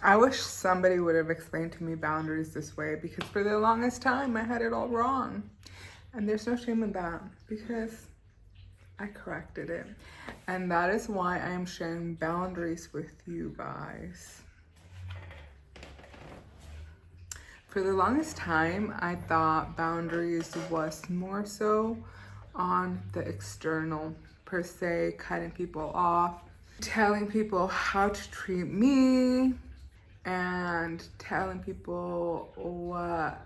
I wish somebody would have explained to me boundaries this way, because for the longest time I had it all wrong. And there's no shame in that because I corrected it. And that is why I am sharing boundaries with you guys. For the longest time, I thought boundaries was more so on the external, per se, cutting people off, telling people how to treat me, and telling people what,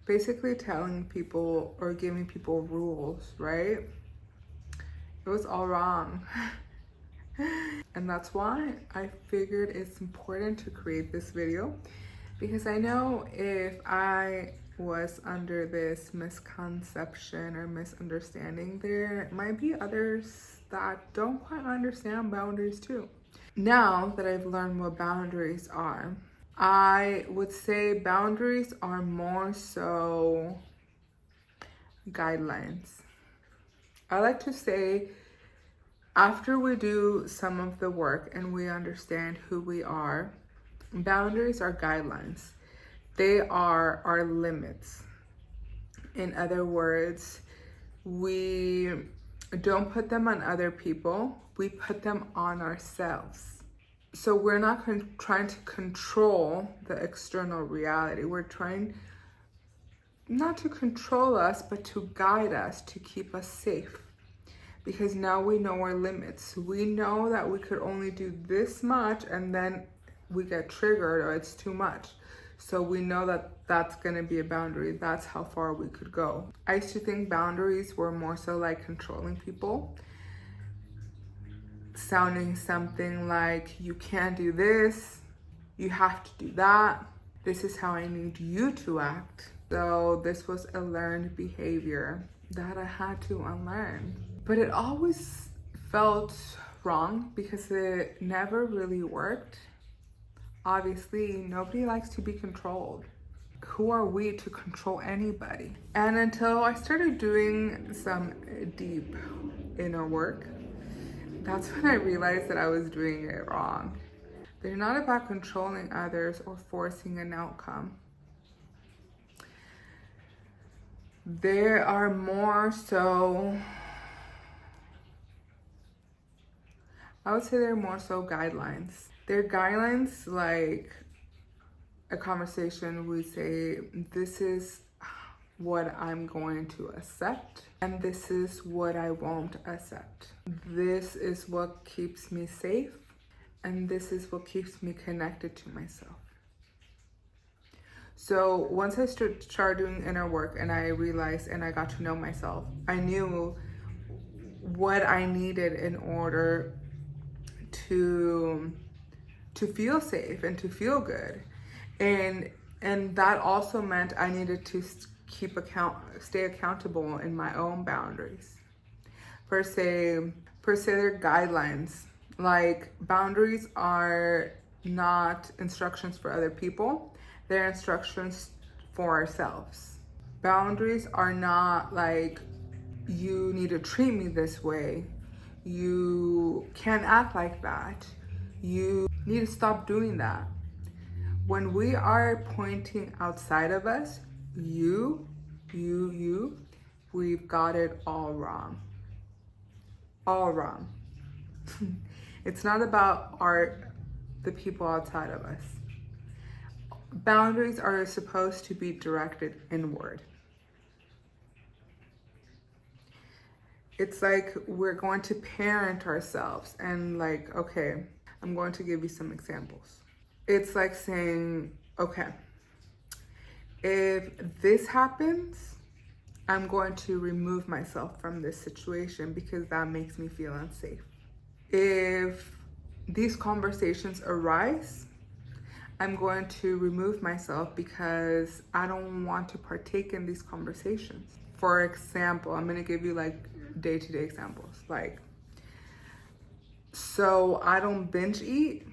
basically telling people or giving people rules, right? It was all wrong. And that's why I figured it's important to create this video, because I know if I was under this misconception or misunderstanding, there might be others that don't quite understand boundaries too. Now that I've learned what boundaries are, I would say boundaries are more so guidelines. I like to say, after we do some of the work and we understand who we are, boundaries are guidelines. They are our limits. In other words, we don't put them on other people, we put them on ourselves. So we're not trying to control the external reality. We're trying not to control us, but to guide us, to keep us safe. Because now we know our limits. We know that we could only do this much, and then we get triggered or it's too much. So we know that that's gonna be a boundary. That's how far we could go. I used to think boundaries were more so like controlling people, sounding something like, you can't do this, you have to do that, this is how I need you to act. So this was a learned behavior that I had to unlearn. But it always felt wrong because it never really worked. Obviously, nobody likes to be controlled. Who are we to control anybody? And until I started doing some deep inner work, that's when I realized that I was doing it wrong. They're not about controlling others or forcing an outcome. There are more so, I would say they're more so guidelines. They're guidelines like a conversation. We say, this is what I'm going to accept, and this is what I won't accept. This is what keeps me safe, and this is what keeps me connected to myself. So once I started doing inner work and I realized and I got to know myself, I knew what I needed in order to feel safe and to feel good. And that also meant I needed to stay accountable in my own boundaries. Per se, they're guidelines. Like, boundaries are not instructions for other people. They're instructions for ourselves. Boundaries are not like, you need to treat me this way. You can't act like that. You need to stop doing that. When we are pointing outside of us, you, we've got it all wrong. All wrong. It's not about the people outside of us. Boundaries are supposed to be directed inward. It's like we're going to parent ourselves and like, okay, I'm going to give you some examples. It's like saying, okay, if this happens, I'm going to remove myself from this situation because that makes me feel unsafe. If these conversations arise, I'm going to remove myself because I don't want to partake in these conversations. For example, I'm going to give you like day-to-day examples. Like, so I don't binge eat.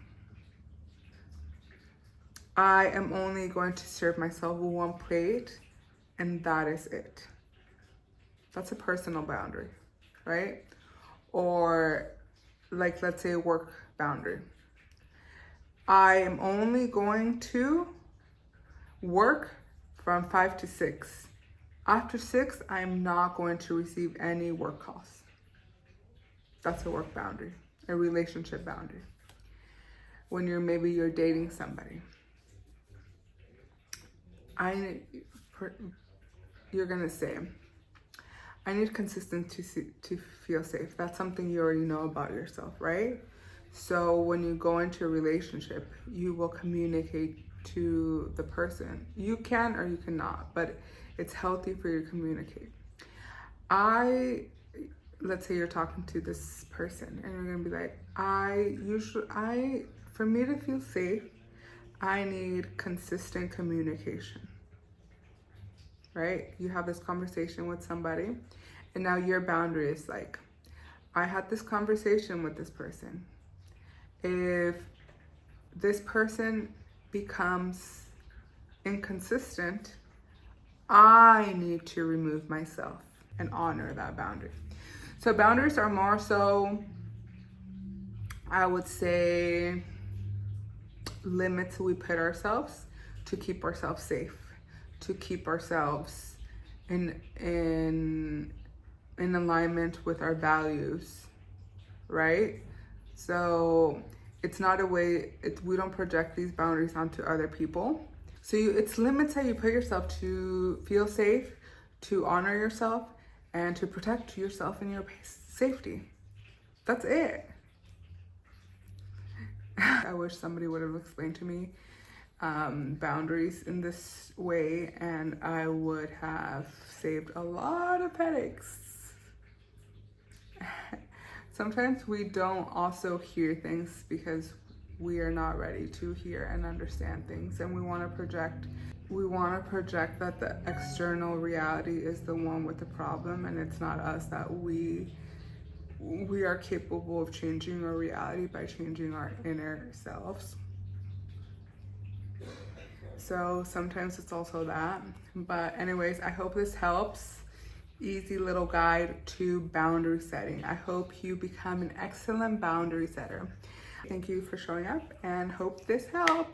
I am only going to serve myself one plate, and that is it. That's a personal boundary, right? Or like, let's say a work boundary. I am only going to work from 5 to 6. After 6, I'm not going to receive any work calls. That's a work boundary, a relationship boundary. When you're dating somebody, you're gonna say, I need consistency to feel safe. That's something you already know about yourself, right? So when you go into a relationship, you will communicate to the person. You can or you cannot, but it's healthy for you to communicate. Let's say you're talking to this person and you're gonna be like, for me to feel safe, I need consistent communication, right? You have this conversation with somebody, and now your boundary is like, I had this conversation with this person. If this person becomes inconsistent, I need to remove myself and honor that boundary. So boundaries are more so, I would say, limits we put ourselves to keep ourselves safe, to keep ourselves in alignment with our values, right? So it's not a way, we don't project these boundaries onto other people. So it's limits that you put yourself to feel safe, to honor yourself, and to protect yourself and your safety. That's it. I wish somebody would have explained to me boundaries in this way, and I would have saved a lot of headaches. Sometimes we don't also hear things because we are not ready to hear and understand things, and we want to project that the external reality is the one with the problem, and it's not us, that we are capable of changing our reality by changing our inner selves. So sometimes it's also that. But anyways, I hope this helps. Easy little guide to boundary setting. I hope you become an excellent boundary setter. Thank you for showing up and hope this helped.